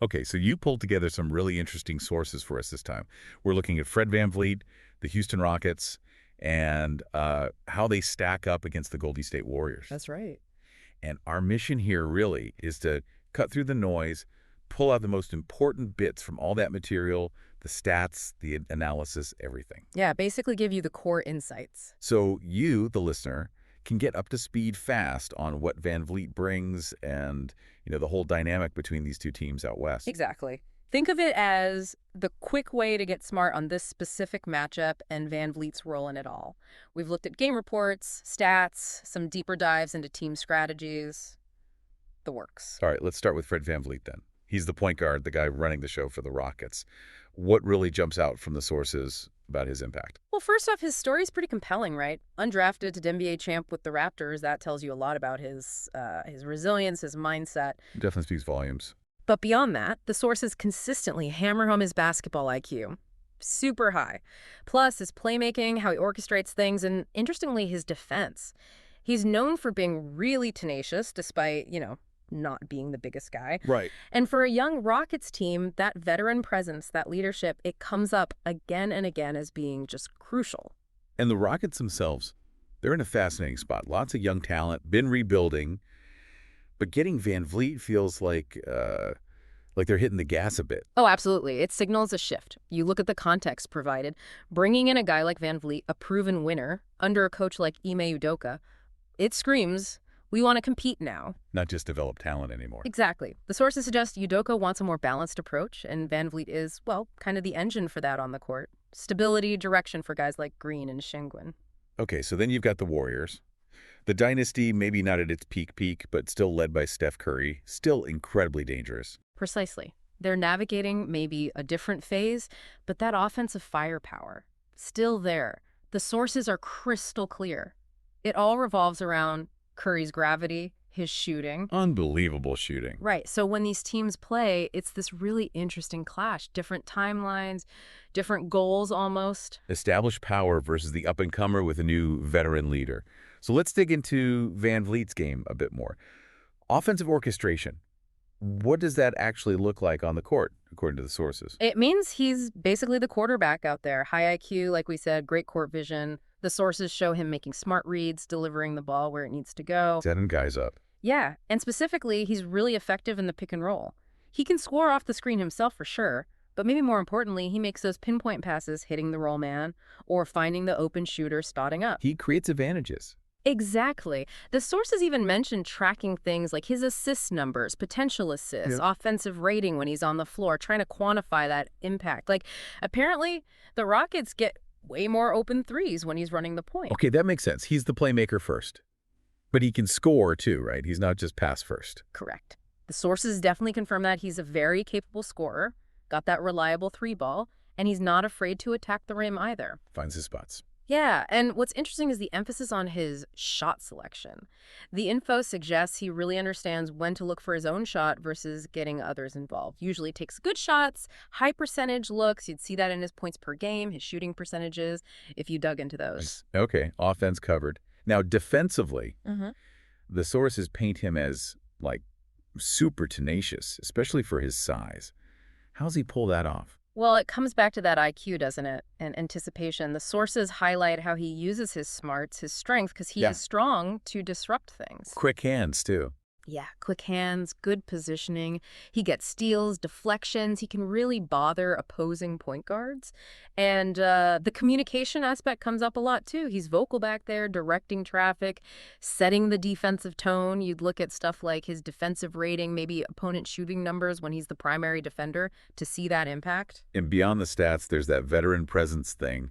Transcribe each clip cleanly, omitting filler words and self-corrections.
Okay, so you pulled together some really interesting sources for us this time. We're looking at Fred VanVleet, the Houston Rockets, and how they stack up against the Golden State Warriors. That's right. And our mission here really is to cut through the noise, pull out the most important bits from all that material, the stats, the analysis, everything. Yeah, basically give you the core insights. So you, the listener, can get up to speed fast on what Van Vliet brings and, the whole dynamic between these two teams out west. Exactly. Think of it as the quick way to get smart on this specific matchup and VanVleet's role in it all. We've looked at game reports, stats, some deeper dives into team strategies, the works. All right, let's start with Fred Van Vliet then. He's the point guard, the guy running the show for the Rockets. What really jumps out from the sources about his impact? Well, first off, his story is pretty compelling, right? Undrafted to NBA champ with the Raptors, that tells you a lot about his resilience, his mindset. Definitely speaks volumes. But beyond that, the sources consistently hammer home his basketball IQ. Super high. Plus, his playmaking, how he orchestrates things, and interestingly, his defense. He's known for being really tenacious, despite, not being the biggest guy. Right. And for a young Rockets team, that veteran presence, that leadership, it comes up again and again as being just crucial. And the Rockets themselves, they're in a fascinating spot. Lots of young talent, been rebuilding, but getting Van Vliet feels like they're hitting the gas a bit. Oh, absolutely. It signals a shift. You look at the context provided. Bringing in a guy like Van Vliet, a proven winner, under a coach like Ime Udoka, it screams, we want to compete now. Not just develop talent anymore. Exactly. The sources suggest Udoka wants a more balanced approach, and Van Vliet is, well, kind of the engine for that on the court. Stability, direction for guys like Green and Shingun. Okay, so then you've got the Warriors. The dynasty, maybe not at its peak, but still led by Steph Curry, still incredibly dangerous. Precisely. They're navigating maybe a different phase, but that offensive firepower, still there. The sources are crystal clear. It all revolves around Curry's gravity, his shooting. Unbelievable shooting. Right. So when these teams play, it's this really interesting clash. Different timelines, different goals almost. Established power versus the up-and-comer with a new veteran leader. So let's dig into Van Vliet's game a bit more. Offensive orchestration. What does that actually look like on the court, according to the sources? It means he's basically the quarterback out there. High IQ, like we said, great court vision. The sources show him making smart reads, delivering the ball where it needs to go. Setting guys up. Yeah, and specifically, he's really effective in the pick and roll. He can score off the screen himself for sure, but maybe more importantly, he makes those pinpoint passes hitting the roll man or finding the open shooter spotting up. He creates advantages. Exactly. The sources even mentioned tracking things like his assist numbers, potential assists, offensive rating when he's on the floor, trying to quantify that impact. Like, apparently, the Rockets get way more open threes when he's running the point. Okay, that makes sense. He's the playmaker first. But he can score, too, right? He's not just pass first. Correct. The sources definitely confirm that he's a very capable scorer, got that reliable three ball, and he's not afraid to attack the rim either. Finds his spots. Yeah, and what's interesting is the emphasis on his shot selection. The info suggests he really understands when to look for his own shot versus getting others involved. Usually takes good shots, high percentage looks. You'd see that in his points per game, his shooting percentages, if you dug into those. Okay, offense covered. Now, defensively, the sources paint him as, super tenacious, especially for his size. How's he pull that off? Well, it comes back to that IQ, doesn't it? And anticipation. The sources highlight how he uses his smarts, his strength, because he is strong to disrupt things. Quick hands, too. Yeah, quick hands, good positioning. He gets steals, deflections. He can really bother opposing point guards. And the communication aspect comes up a lot, too. He's vocal back there, directing traffic, setting the defensive tone. You'd look at stuff like his defensive rating, maybe opponent shooting numbers when he's the primary defender to see that impact. And beyond the stats, there's that veteran presence thing.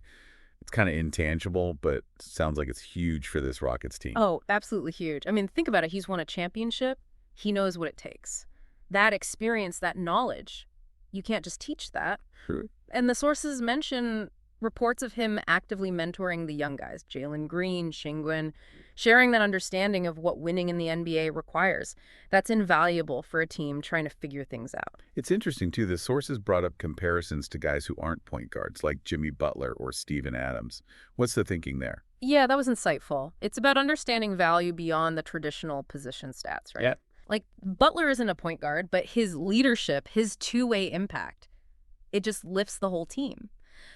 It's kind of intangible, but sounds like it's huge for this Rockets team. Oh, absolutely huge. I mean, think about it. He's won a championship. He knows what it takes. That experience, that knowledge, you can't just teach that. Sure. And the sources mention reports of him actively mentoring the young guys, Jalen Green, Shingun, sharing that understanding of what winning in the NBA requires. That's invaluable for a team trying to figure things out. It's interesting, too. The sources brought up comparisons to guys who aren't point guards, like Jimmy Butler or Steven Adams. What's the thinking there? Yeah, that was insightful. It's about understanding value beyond the traditional position stats, right? Yeah. Like, Butler isn't a point guard, but his leadership, his two-way impact, it just lifts the whole team.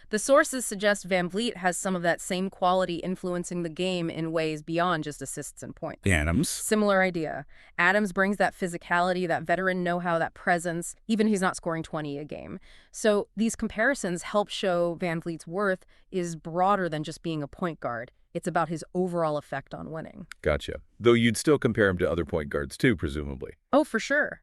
The sources suggest VanVleet has some of that same quality influencing the game in ways beyond just assists and points. Adams? Similar idea. Adams brings that physicality, that veteran know-how, that presence, even if he's not scoring 20 a game. So these comparisons help show VanVleet's worth is broader than just being a point guard. It's about his overall effect on winning. Gotcha. Though you'd still compare him to other point guards too, presumably. Oh, for sure.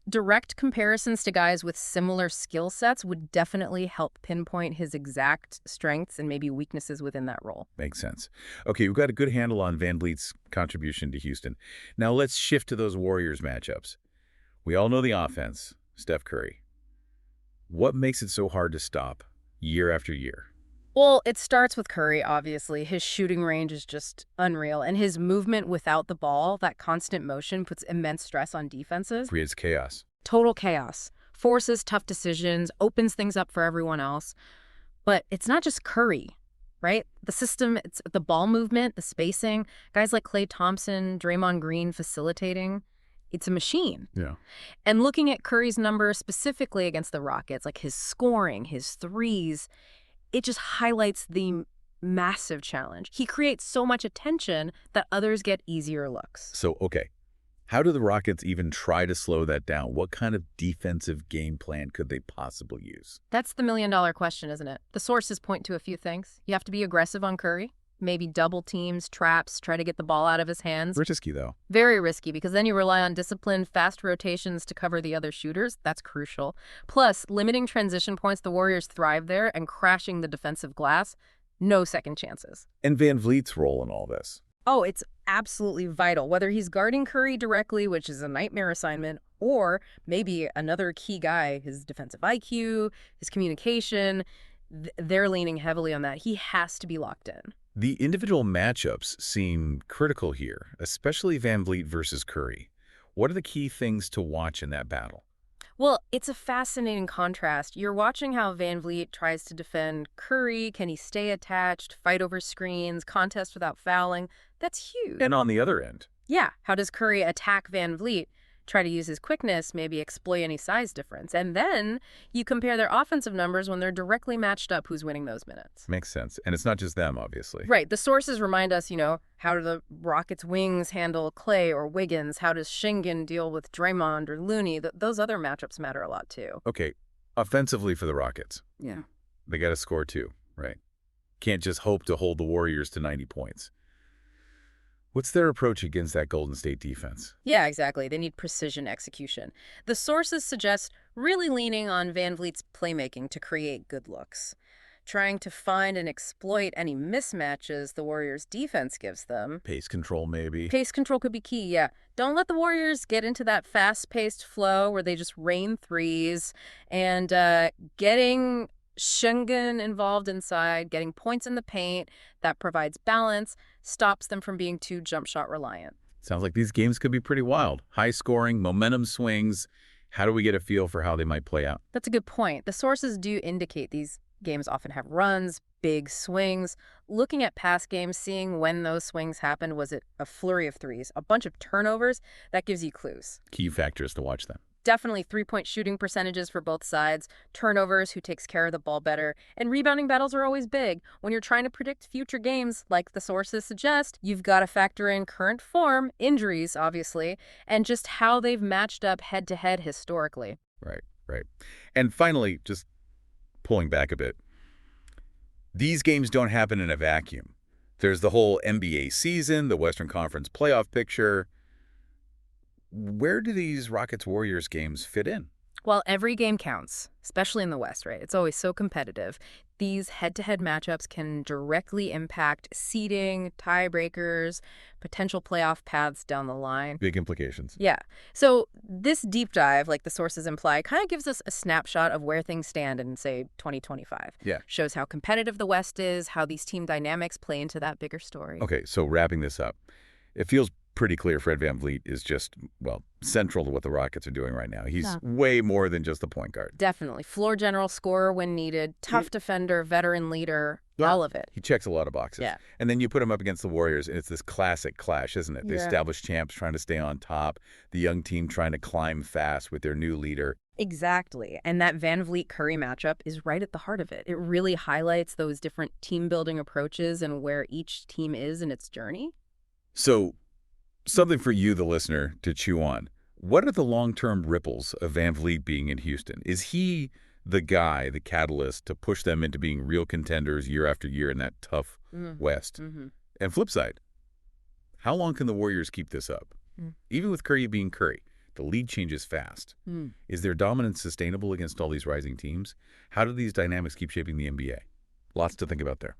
Direct comparisons to guys with similar skill sets would definitely help pinpoint his exact strengths and maybe weaknesses within that role. Makes sense. Okay, we've got a good handle on VanVleet's contribution to Houston. Now let's shift to those Warriors matchups. We all know the offense, Steph Curry. What makes it so hard to stop year after year? Well, it starts with Curry, obviously. His shooting range is just unreal, and his movement without the ball, that constant motion, puts immense stress on defenses. Creates chaos. Total chaos. Forces tough decisions, opens things up for everyone else. But it's not just Curry, right? The system, it's the ball movement, the spacing, guys like Klay Thompson, Draymond Green facilitating. It's a machine. Yeah. And looking at Curry's numbers specifically against the Rockets, like his scoring, his threes, it just highlights the massive challenge. He creates so much attention that others get easier looks. So, okay, how do the Rockets even try to slow that down? What kind of defensive game plan could they possibly use? That's the million-dollar question, isn't it? The sources point to a few things. You have to be aggressive on Curry. Maybe double teams, traps, try to get the ball out of his hands. Risky, though. Very risky, because then you rely on disciplined, fast rotations to cover the other shooters. That's crucial. Plus, limiting transition points, the Warriors thrive there, and crashing the defensive glass, no second chances. And VanVleet's role in all this? Oh, it's absolutely vital. Whether he's guarding Curry directly, which is a nightmare assignment, or maybe another key guy, his defensive IQ, his communication, they're leaning heavily on that. He has to be locked in. The individual matchups seem critical here, especially VanVleet versus Curry. What are the key things to watch in that battle? Well, it's a fascinating contrast. You're watching how VanVleet tries to defend Curry. Can he stay attached, fight over screens, contest without fouling? That's huge. And on the other end? Yeah. How does Curry attack VanVleet? Try to use his quickness, maybe exploit any size difference. And then you compare their offensive numbers when they're directly matched up who's winning those minutes. Makes sense. And it's not just them, obviously. Right. The sources remind us, how do the Rockets' wings handle Klay or Wiggins? How does Schengen deal with Draymond or Looney? Those other matchups matter a lot, too. Okay. Offensively for the Rockets. Yeah. They got to score too, right? Can't just hope to hold the Warriors to 90 points. What's their approach against that Golden State defense? Yeah, exactly. They need precision execution. The sources suggest really leaning on VanVleet's playmaking to create good looks, trying to find and exploit any mismatches the Warriors' defense gives them. Pace control, maybe. Pace control could be key, yeah. Don't let the Warriors get into that fast-paced flow where they just rain threes, and getting Schengen involved inside, getting points in the paint, that provides balance, stops them from being too jump shot reliant. Sounds like these games could be pretty wild. High scoring, momentum swings. How do we get a feel for how they might play out? That's a good point. The sources do indicate these games often have runs, big swings. Looking at past games, seeing when those swings happened, was it a flurry of threes, a bunch of turnovers? That gives you clues. Key factors to watch them. Definitely three-point shooting percentages for both sides, turnovers, who takes care of the ball better, and rebounding battles are always big. When you're trying to predict future games, like the sources suggest, you've got to factor in current form, injuries, obviously, and just how they've matched up head-to-head historically. Right, right. And finally, just pulling back a bit, these games don't happen in a vacuum. There's the whole NBA season, the Western Conference playoff picture. Where do these Rockets-Warriors games fit in? Well, every game counts, especially in the West, right? It's always so competitive. These head-to-head matchups can directly impact seeding, tiebreakers, potential playoff paths down the line. Big implications. Yeah. So this deep dive, like the sources imply, kind of gives us a snapshot of where things stand in, say, 2025. Yeah. Shows how competitive the West is, how these team dynamics play into that bigger story. Okay, so wrapping this up, it feels pretty clear Fred VanVleet is just, well, central to what the Rockets are doing right now. He's way more than just the point guard. Definitely. Floor general, scorer when needed, tough defender, veteran leader. Yeah. All of it. He checks a lot of boxes. Yeah. And then you put him up against the Warriors, and it's this classic clash, isn't it? The Yeah. established champs trying to stay on top, the young team trying to climb fast with their new leader. Exactly. And that VanVleet-Curry matchup is right at the heart of it. It really highlights those different team-building approaches and where each team is in its journey. So, something for you, the listener, to chew on. What are the long-term ripples of VanVleet being in Houston? Is he the guy, the catalyst, to push them into being real contenders year after year in that tough West? And flip side, how long can the Warriors keep this up? Even with Curry being Curry, the lead changes fast. Is their dominance sustainable against all these rising teams? How do these dynamics keep shaping the NBA? Lots to think about there.